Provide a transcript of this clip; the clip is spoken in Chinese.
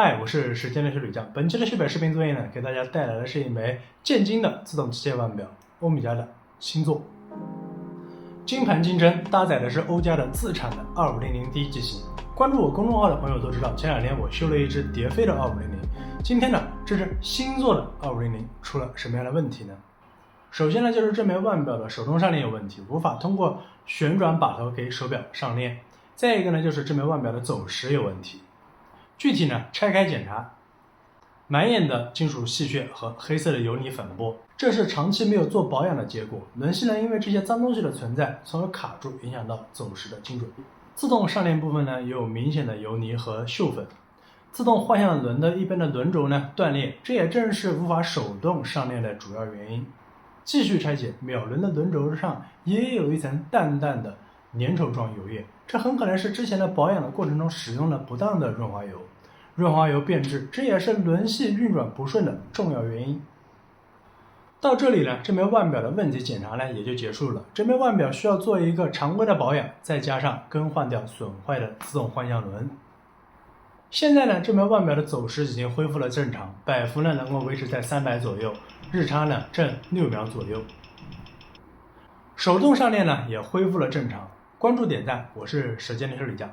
嗨，我是时间的修理匠。本期的修表视频作业呢，给大家带来的是一枚建金的自动机械腕表，欧米茄的星座。金盘金针搭载的是欧家的自产的2500D 机型。关注我公众号的朋友都知道，前2天我修了一只蝶飞的2500。今天呢，这只星座的2500出了什么样的问题呢？首先呢，就是这枚腕表的手动上链有问题，无法通过旋转把头给手表上链。再一个呢，就是这枚腕表的走时有问题。具体呢，拆开检查，满眼的金属细屑和黑色的油泥粉末，这是长期没有做保养的结果。轮系呢，因为这些脏东西的存在，从而卡住，影响到走时的精准。自动上链部分呢，也有明显的油泥和锈粉。自动换向轮的一边的轮轴呢断裂，这也正是无法手动上链的主要原因。继续拆解，秒轮的轮轴上也有一层淡淡的粘稠状油液，这很可能是之前的保养的过程中使用了不当的润滑油。润滑油变质，这也是轮系运转不顺的重要原因。到这里呢，这枚腕表的问题检查呢也就结束了。这枚腕表需要做一个常规的保养，再加上更换掉损坏的自动换向轮。现在呢，这枚腕表的走时已经恢复了正常，摆幅呢能够维持在300左右，日差呢正6秒左右。手动上链呢也恢复了正常。关注点赞，我是时间的修理匠。